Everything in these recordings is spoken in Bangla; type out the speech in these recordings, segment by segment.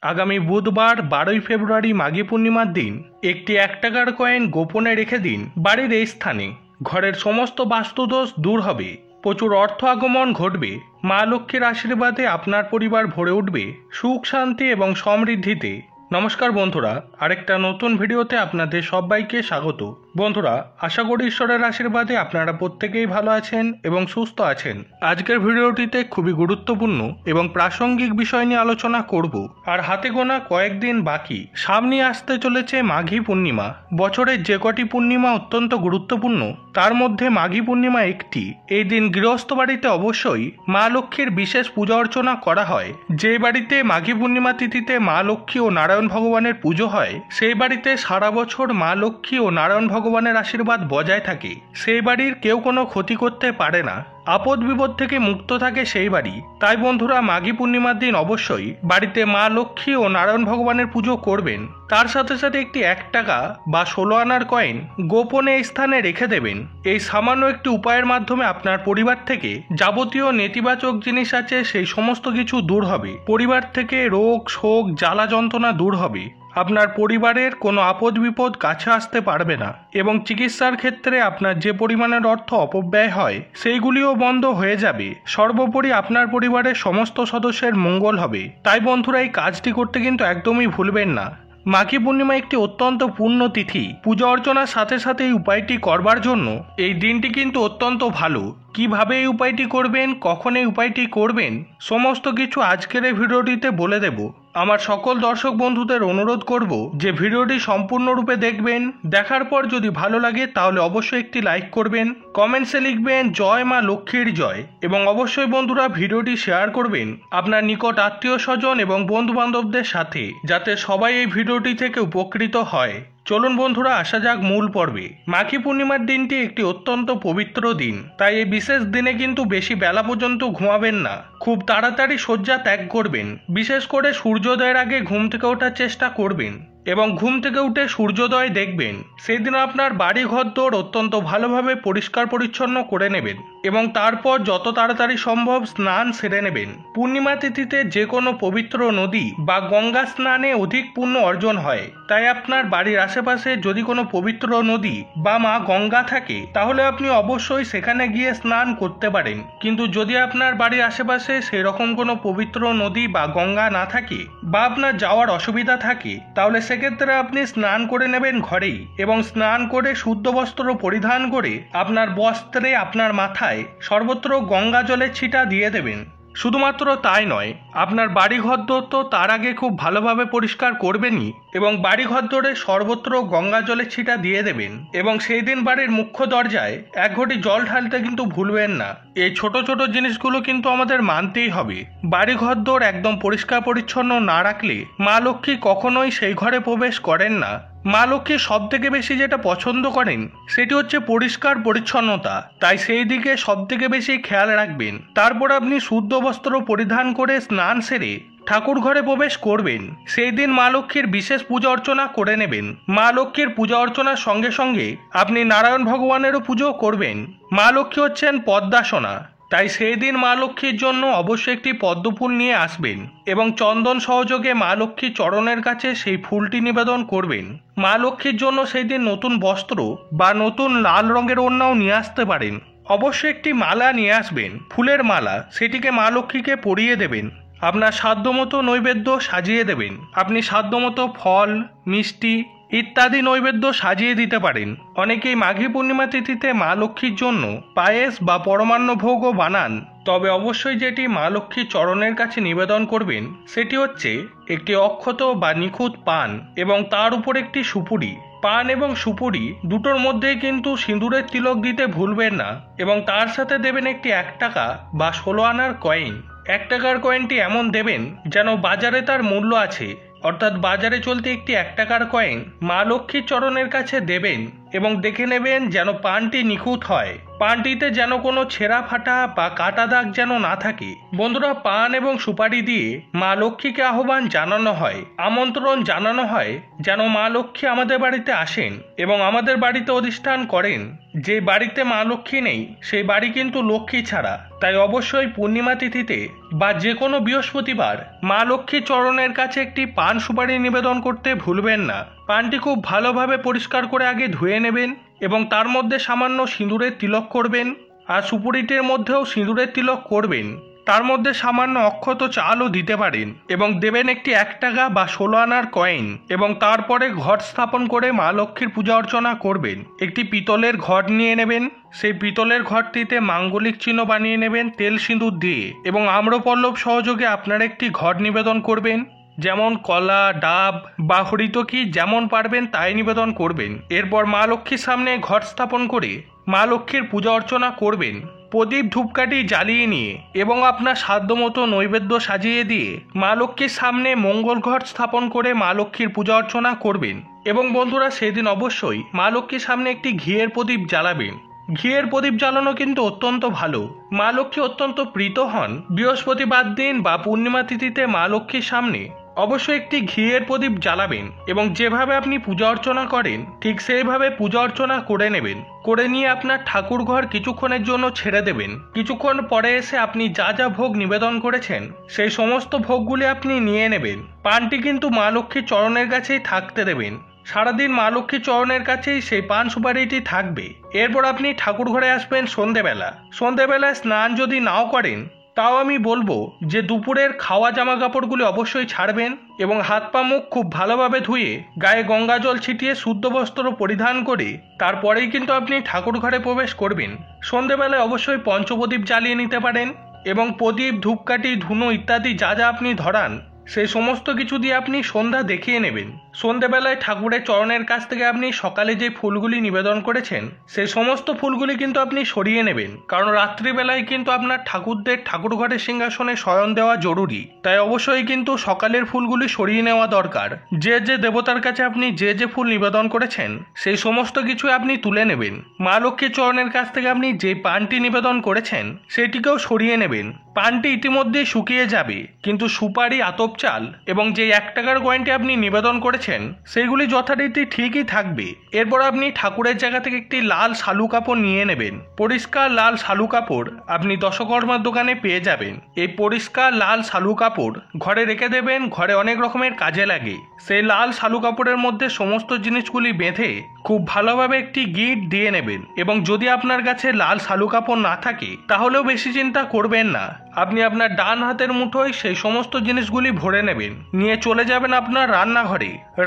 আগামী বুধবার 12ই ফেব্রুয়ারি মাঘী পূর্ণিমার দিন একটি 1 টাকার কয়েন গোপনে রেখে দিন বাড়ির এই স্থানে। ঘরের সমস্ত বাস্তুদোষ দূর হবে, প্রচুর অর্থ আগমন ঘটবে, মা লক্ষ্মীর আশীর্বাদে আপনার পরিবার ভরে উঠবে সুখ শান্তি এবং সমৃদ্ধিতে। নমস্কার বন্ধুরা, আরেকটা নতুন ভিডিওতে আপনাদের সবাইকে স্বাগত। বন্ধুরা, আশা করি ঈশ্বরের আশীর্বাদে আপনারা প্রত্যেকেই ভালো আছেন এবং সুস্থ আছেন। আজকের ভিডিওটিতে খুবই গুরুত্বপূর্ণ এবং প্রাসঙ্গিক বিষয় নিয়ে আলোচনা করব। আর হাতে গোনা কয়েকদিন বাকি, সামনে আসতে চলেছে মাঘী পূর্ণিমা। বছরের যে কটি পূর্ণিমা অত্যন্ত গুরুত্বপূর্ণ, তার মধ্যে মাঘী পূর্ণিমা একটি। এই দিন গৃহস্থ বাড়িতে অবশ্যই মা লক্ষ্মীর বিশেষ পূজা অর্চনা করা হয়। যে বাড়িতে মাঘী পূর্ণিমা তিথিতে মা লক্ষ্মী ও নারায়ণ ভগবানের পুজো হয়, সেই বাড়িতে সারা বছর মা লক্ষ্মী ও নারায়ণ ভগবানের আশীর্বাদ বজায় থাকে। সেই বাড়ির কেউ কোনো ক্ষতি করতে পারে না, আপদ বিপদ থেকে মুক্ত থাকে সেই বাড়ি। তাই বন্ধুরা, মাঘী পূর্ণিমার দিন অবশ্যই বাড়িতে মা লক্ষ্মী ও নারায়ণ ভগবানের পুজো করবেন। তার সাথে সাথে একটি 1 টাকা বা 16 আনার কয়েন গোপনে এই স্থানে রেখে দেবেন। এই সামান্য একটি উপায়ের মাধ্যমে আপনার পরিবার থেকে যাবতীয় নেতিবাচক জিনিস আছে সেই সমস্ত কিছু দূর হবে। পরিবার থেকে রোগ শোক জ্বালা যন্ত্রণা দূর হবে। আপনার পরিবারের কোনো আপদ বিপদ কাছে আসতে পারবে না এবং চিকিৎসার ক্ষেত্রে আপনার যে পরিমাণের অর্থ অপব্যয় হয় সেইগুলিও বন্ধ হয়ে যাবে। সর্বোপরি আপনার পরিবারের সমস্ত সদস্যের মঙ্গল হবে। তাই বন্ধুরা, এই কাজটি করতে কিন্তু একদমই ভুলবেন না। মাঘী পূর্ণিমা একটি অত্যন্ত পূর্ণ তিথি। পূজা অর্চনার সাথে সাথে এই উপায়টি করবার জন্য এই দিনটি কিন্তু অত্যন্ত ভালো। কিভাবে এই উপায়টি করবেন, কখন এই উপায়টি করবেন, সমস্ত কিছু আজকের এই ভিডিওটিতে বলে দেব। আমার সকল দর্শক বন্ধুদের অনুরোধ করব যে ভিডিওটি সম্পূর্ণরূপে দেখবেন। দেখার পর যদি ভালো লাগে তাহলে অবশ্যই একটি লাইক করবেন, কমেন্টসে লিখবেন জয় মা লক্ষ্মীর জয়, এবং অবশ্যই বন্ধুরা ভিডিওটি শেয়ার করবেন আপনার নিকট আত্মীয় স্বজন এবং বন্ধু বান্ধবদের সাথে, যাতে সবাই এই ভিডিওটি থেকে উপকৃত হয়। চলুন বন্ধুরা, আসা যাক মূল পর্বে। মাঘী পূর্ণিমার দিনটি একটি অত্যন্ত পবিত্র দিন। তাই এই বিশেষ দিনে কিন্তু বেশি বেলা পর্যন্ত ঘুমাবেন না, খুব তাড়াতাড়ি শয্যা ত্যাগ করবেন। বিশেষ করে সূর্যোদয়ের আগে ঘুম থেকে ওঠার চেষ্টা করবেন এবং ঘুম থেকে উঠে সূর্যোদয় দেখবেন। সেদিন আপনার বাড়ি ঘরদোর অত্যন্ত ভালোভাবে পরিষ্কার পরিচ্ছন্ন করে নেবেন এবং তারপর যত তাড়াতাড়ি সম্ভব স্নান সেরে নেবেন। পূর্ণিমা তিথিতে যে কোনো পবিত্র নদী বা গঙ্গা স্নানে অধিক পুণ্য অর্জন হয়। তাই আপনার বাড়ির আশেপাশে যদি কোনো পবিত্র নদী বা মা গঙ্গা থাকে, তাহলে আপনি অবশ্যই সেখানে গিয়ে স্নান করতে পারেন। কিন্তু যদি আপনার বাড়ির আশেপাশে সেরকম কোনো পবিত্র নদী বা গঙ্গা না থাকে বা আপনার যাওয়ার অসুবিধা থাকে, তাহলে সেক্ষেত্রে আপনি স্নান করে নেবেন ঘরেই, এবং স্নান করে শুদ্ধ বস্ত্র পরিধান করে আপনার বস্ত্রে আপনার মাথায় সর্বত্র গঙ্গা জলের ছিটা দিয়ে দেবেন। শুধুমাত্র তাই নয়, আপনার বাড়ি ঘরদোর তো তার আগে খুব ভালোভাবে পরিষ্কার করবেনই, এবং বাড়ি ঘরদোরে সর্বত্র গঙ্গা জলের ছিটা দিয়ে দেবেন। এবং সেই দিন বাড়ির মুখ্য দরজায় 1 ঘটি জল ঢালতে কিন্তু ভুলবেন না। এই ছোট ছোট জিনিসগুলো কিন্তু আমাদের মানতেই হবে। বাড়ি ঘরদোর একদম পরিষ্কার পরিচ্ছন্ন না রাখলে মা লক্ষ্মী কখনোই সেই ঘরে প্রবেশ করেন না। মা লক্ষ্মী সব থেকে বেশি যেটা পছন্দ করেন সেটি হচ্ছে পরিষ্কার পরিচ্ছন্নতা। তাই সেই দিকে সব থেকে বেশি খেয়াল রাখবেন। তারপর আপনি শুদ্ধ বস্ত্র পরিধান করে স্নান সেরে ঠাকুর ঘরে প্রবেশ করবেন। সেই দিন মা লক্ষ্মীর বিশেষ পূজা অর্চনা করে নেবেন। মা লক্ষ্মীর পূজা অর্চনার সঙ্গে সঙ্গে আপনি নারায়ণ ভগবানেরও পুজো করবেন। মা লক্ষ্মী হচ্ছেন পদ্মাসনা, তাই সেই দিন মা লক্ষ্মীর জন্য অবশ্যই একটি পদ্মফুল নিয়ে আসবেন এবং চন্দন সহযোগে মা লক্ষ্মীর চরণের কাছে সেই ফুলটি নিবেদন করবেন। মা লক্ষ্মীর জন্য সেই দিন নতুন বস্ত্র বা নতুন লাল রঙের ওড়নাও নিয়ে আসতে পারেন। অবশ্যই একটি মালা নিয়ে আসবেন, ফুলের মালা, সেটিকে মা লক্ষ্মীকে পরিয়ে দেবেন। আপনার সাধ্যমতো নৈবেদ্য সাজিয়ে দেবেন। আপনি সাধ্যমতো ফল মিষ্টি ইত্যাদি নৈবেদ্য সাজিয়ে দিতে পারেন। অনেকেই মাঘী পূর্ণিমা তিথিতে মা লক্ষ্মীর জন্য পায়েস বা পরমান্ন ভোগও বানান। তবে অবশ্যই যেটি মা লক্ষ্মীর চরণের কাছে নিবেদন করবেন সেটি হচ্ছে একটি অক্ষত বা নিখুঁত পান এবং তার উপর একটি সুপুরি। পান এবং সুপুরি দুটোর মধ্যেই কিন্তু সিঁদুরের তিলক দিতে ভুলবেন না, এবং তার সাথে দেবেন একটি 1 টাকা বা 16 আনার কয়েন। 1 টাকার কয়েনটি এমন দেবেন যেন বাজারে তার মূল্য আছে, অর্থাৎ বাজারে চলতে একটি 1 টাকার কয়েন মা লক্ষ্মীর চরণের কাছে দেবেন এবং দেখে নেবেন যেন পানটি নিখুঁত হয়। পানটিতে যেন কোনো ছেঁড়া ফাটা বা কাটা দাগ যেন না থাকে। বন্ধুরা, পান এবং সুপারি দিয়ে মা লক্ষ্মীকে আহ্বান জানানো হয়, আমন্ত্রণ জানানো হয় যেন মা লক্ষ্মী আমাদের বাড়িতে আসেন এবং আমাদের বাড়িতে অধিষ্ঠান করেন। যে বাড়িতে মা লক্ষ্মী নেই সেই বাড়ি কিন্তু লক্ষ্মী ছাড়া। তাই অবশ্যই পূর্ণিমা তিথিতে বা যে কোনো বৃহস্পতিবার মা লক্ষ্মীর চরণের কাছে একটি পান সুপারি নিবেদন করতে ভুলবেন না। পানটি খুব ভালোভাবে পরিষ্কার করে আগে ধুয়ে নেবেন এবং তার মধ্যে সামান্য সিঁদুরের তিলক করবেন। আর সুপুরিটির মধ্যেও সিঁদুরের তিলক করবেন। তার মধ্যে সামান্য অক্ষত চালও দিতে পারেন এবং দেবেন একটি 1 টাকা বা 16 আনার কয়েন এবং তারপরে ঘট স্থাপন করে মা লক্ষ্মীর পূজা অর্চনা করবেন। একটি পিতলের ঘট নিয়ে নেবেন, সেই পিতলের ঘটটিতে মাঙ্গলিক চিহ্ন বানিয়ে নেবেন তেল সিঁদুর দিয়ে এবং আম্রপল্লব সহযোগে আপনারা একটি ঘট নিবেদন করবেন। যেমন কলা, ডাব বা হরিতকি যেমন পারবেন তাই নিবেদন করবেন। এরপর মা লক্ষ্মীর সামনে ঘট স্থাপন করে মা লক্ষ্মীর পূজা অর্চনা করবেন। প্রদীপ ধূপকাঠি জ্বালিয়ে নিয়ে এবং আপনার সাধ্যমতো নৈবেদ্য সাজিয়ে দিয়ে মা লক্ষ্মীর সামনে মঙ্গল ঘট স্থাপন করে মা লক্ষ্মীর পূজা অর্চনা করবেন। এবং বন্ধুরা, সেদিন অবশ্যই মা লক্ষ্মীর সামনে একটি ঘিয়ের প্রদীপ জ্বালাবেন। ঘিয়ের প্রদীপ জ্বালানো কিন্তু অত্যন্ত ভালো। মা লক্ষ্মী অত্যন্ত প্রীত হন। বৃহস্পতিবার দিন বা পূর্ণিমা তিথিতে মা লক্ষ্মীর সামনে অবশ্যই একটি ঘিয়ের প্রদীপ জ্বালাবেন এবং যেভাবে আপনি পূজা অর্চনা করেন ঠিক সেইভাবে পূজা অর্চনা করে নেবেন। করে নিয়ে আপনার ঠাকুর ঘর কিছুক্ষণের জন্য ছেড়ে দেবেন। কিছুক্ষণ পরে এসে আপনি যা যা ভোগ নিবেদন করেছেন সেই সমস্ত ভোগগুলি আপনি নিয়ে নেবেন। পানটি কিন্তু মা লক্ষ্মীর চরণের কাছেই থাকতে দেবেন। সারাদিন মা লক্ষ্মীর চরণের কাছেই সেই পান সুপারিটি থাকবে। এরপর আপনি ঠাকুর ঘরে আসবেন সন্ধেবেলায় স্নান যদি নাও করেন তাও আমি বলবো যে দুপুরের খাওয়া জামা কাপড়গুলি অবশ্যই ছাড়বেন এবং হাত পা মুখ খুব ভালোভাবে ধুয়ে গায়ে গঙ্গা জল ছিটিয়ে শুদ্ধ বস্ত্র পরিধান করে তারপরেই কিন্তু আপনি ঠাকুর ঘরে প্রবেশ করবেন। সন্ধেবেলায় অবশ্যই পঞ্চপ্রদীপ জ্বালিয়ে নিতে পারেন এবং প্রদীপ, ধূপকাঠি, ধুনো ইত্যাদি যা যা আপনি ধরান সেই সমস্ত কিছু দিয়ে আপনি সন্ধ্যা দেখিয়ে নেবেন। সন্ধেবেলায় ঠাকুরের চরণের কাছ থেকে আপনি সকালে যে ফুলগুলি নিবেদন করেছেন সেই সমস্ত ফুলগুলি কিন্তু আপনি সরিয়ে নেবেন, কারণ রাত্রিবেলায় কিন্তু আপনার ঠাকুরদের ঠাকুর ঘরের সিংহাসনে শয়ন দেওয়া জরুরি। তাই অবশ্যই কিন্তু সকালের ফুলগুলি সরিয়ে নেওয়া দরকার। যে যে দেবতার কাছে আপনি যে যে ফুল নিবেদন করেছেন সেই সমস্ত কিছু আপনি তুলে নেবেন। মা লক্ষ্মীর চরণের কাছ থেকে আপনি যে পানটি নিবেদন করেছেন সেটিকেও সরিয়ে নেবেন। পানটি ইতিমধ্যেই শুকিয়ে যাবে, কিন্তু সুপারি, আতপ চাল এবং যে 1 টাকার কয়েনটি আপনি নিবেদন করেছেন সেইগুলি যথারীতি ঠিকই থাকবে। এরপর আপনি ঠাকুরের জায়গা থেকে একটি লাল শালু কাপড় নিয়ে নেবেন। পরিষ্কার লাল শালু কাপড় আপনি দশকর্মার দোকানে পেয়ে যাবেন। এই পরিষ্কার লাল শালু কাপড় ঘরে রেখে দেবেন, ঘরে অনেক রকমের কাজে লাগে। সেই লাল শালু কাপড়ের মধ্যে সমস্ত জিনিসগুলি বেঁধে খুব ভালোভাবে একটি গিঁট দিয়ে নেবেন এবং যদি আপনার কাছে লাল শালু কাপড় না থাকে তাহলেও বেশি চিন্তা করবেন না, আপনি আপনার ডান হাতের মুঠোয় সেই সমস্ত জিনিসগুলি ভরে নেবেন। নিয়ে চলে যাবেন আপনার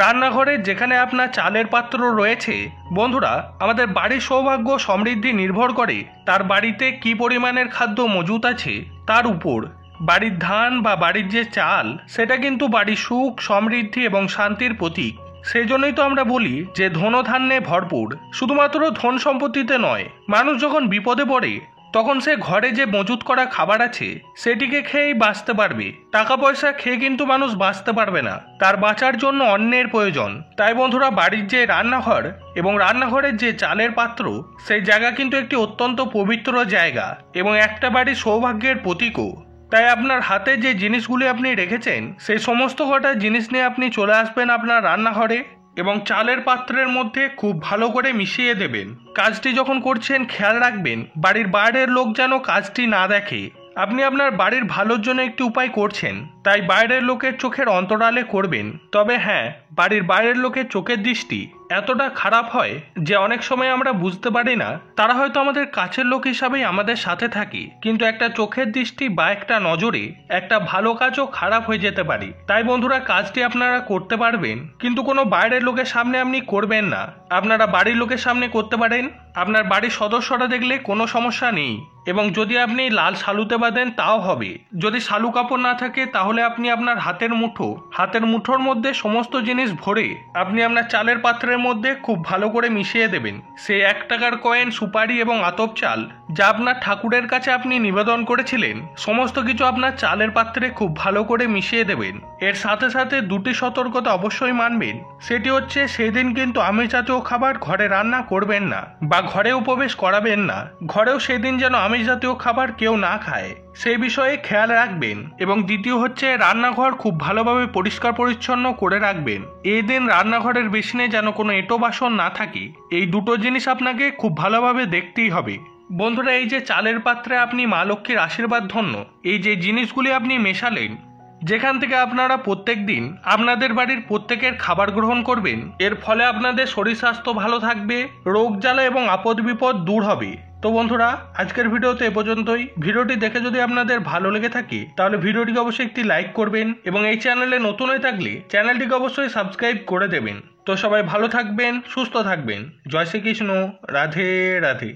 রান্নাঘরে যেখানে আপনার চালের পাত্র রয়েছে। বন্ধুরা, আমাদের বাড়ির সৌভাগ্য সমৃদ্ধি নির্ভর করে তার বাড়িতে কি পরিমাণের খাদ্য মজুত আছে তার উপর। বাড়ির ধান বা বাড়ির যে চাল সেটা কিন্তু বাড়ির সুখ, সমৃদ্ধি এবং শান্তির প্রতীক। সেই জন্যই তো আমরা বলি যে ধনধান্যে ভরপুর। শুধুমাত্র ধন সম্পত্তিতে নয়, মানুষ যখন বিপদে পড়ে তখন সে ঘরে যে মজুত করা খাবার আছে সেটিকে খেয়েই বাঁচতে পারবে। টাকা পয়সা খেয়ে কিন্তু মানুষ বাঁচতে পারবে না, তার বাঁচার জন্য অন্নের প্রয়োজন। তাই বন্ধুরা, বাড়ির যে রান্নাঘর এবং রান্নাঘরের যে চালের পাত্র সেই জায়গা কিন্তু একটি অত্যন্ত পবিত্র জায়গা এবং একটা বাড়ির সৌভাগ্যের প্রতীকও। তাই আপনার হাতে যে জিনিসগুলি আপনি রেখেছেন সেই সমস্ত কটা জিনিস নিয়ে আপনি চলে আসবেন আপনার রান্নাঘরে এবং চালের পাত্রের মধ্যে খুব ভালো করে মিশিয়ে দেবেন। কাজটি যখন করছেন খেয়াল রাখবেন বাড়ির বাইরের লোক যেন কাজটি না দেখে। আপনি আপনার বাড়ির ভালোর জন্য একটি উপায় করছেন, তাই বাইরের লোকের চোখের অন্তরালে করবেন। তবে হ্যাঁ, বাড়ির বাইরের লোকের চোখের দৃষ্টি এতটা খারাপ হয় যে অনেক সময় আমরা বুঝতে পারি না তারা হয়তো আমাদের কাছের লোক হিসাবেই আমাদের সাথে থাকে, কিন্তু একটা চোখের দৃষ্টি বা একটা নজরে একটা ভালো কাজও খারাপ হয়ে যেতে পারে। তাই বন্ধুরা, কাজটি আপনারা করতে পারবেন, কিন্তু কোনো বাইরের লোকের সামনে আপনি করবেন না। আপনারা বাড়ির লোকের সামনে করতে পারেন, আপনার বাড়ির সদস্যরা দেখলে কোনো সমস্যা নেই। এবং যদি আপনি লাল শালুতে বাঁধেন তাও হবে। যদি শালু কাপড় না থাকে তাহলে আপনি আপনার হাতের মুঠোর মধ্যে সমস্ত জিনিস ভরে আপনি আপনার চালের পাত্রের মধ্যে খুব ভালো করে মিশিয়ে দেবেন। সেই 1 টাকার কয়েন, সুপারি এবং আতপ চাল যা আপনার ঠাকুরের কাছে আপনি নিবেদন করেছিলেন সমস্ত কিছু আপনার চালের পাত্রে খুব ভালো করে মিশিয়ে দেবেন। এর সাথে সাথে দুটি সতর্কতা অবশ্যই মানবেন। সেটি হচ্ছে সেদিন কিন্তু আমিষ জাতীয় খাবার ঘরে রান্না করবেন না বা ঘরেও প্রবেশ করাবেন না। ঘরেও সেদিন যেন আমিষ জাতীয় খাবার কেউ না খায় সেই বিষয়ে খেয়াল রাখবেন। এবং দ্বিতীয় হচ্ছে রান্নাঘর খুব ভালোভাবে পরিষ্কার পরিচ্ছন্ন করে রাখবেন। এই দিন রান্নাঘরের বেসিনে যেন কোনো এঁটো বাসন না থাকে। এই দুটো জিনিস আপনাকে খুব ভালোভাবে দেখতেই হবে। বন্ধুরা, এই যে চালের পাত্রে আপনি মা লক্ষ্মীর আশীর্বাদ ধন্য এই যে জিনিসগুলি আপনি মেশালেন, যেখান থেকে আপনারা প্রত্যেক দিন আপনাদের বাড়ির প্রত্যেকের খাবার গ্রহণ করবেন, এর ফলে আপনাদের শরীর স্বাস্থ্য ভালো থাকবে, রোগ জ্বালা এবং আপদ বিপদ দূর হবে। তো বন্ধুরা, আজকের ভিডিওতে এ পর্যন্তই। ভিডিওটি দেখে যদি আপনাদের ভালো লেগে থাকে তাহলে ভিডিওটিকে অবশ্যই একটি লাইক করবেন এবং এই চ্যানেলে নতুন হয়ে থাকলে চ্যানেলটিকে অবশ্যই সাবস্ক্রাইব করে দেবেন। তো সবাই ভালো থাকবেন, সুস্থ থাকবেন। জয় শ্রীকৃষ্ণ। রাধে রাধে।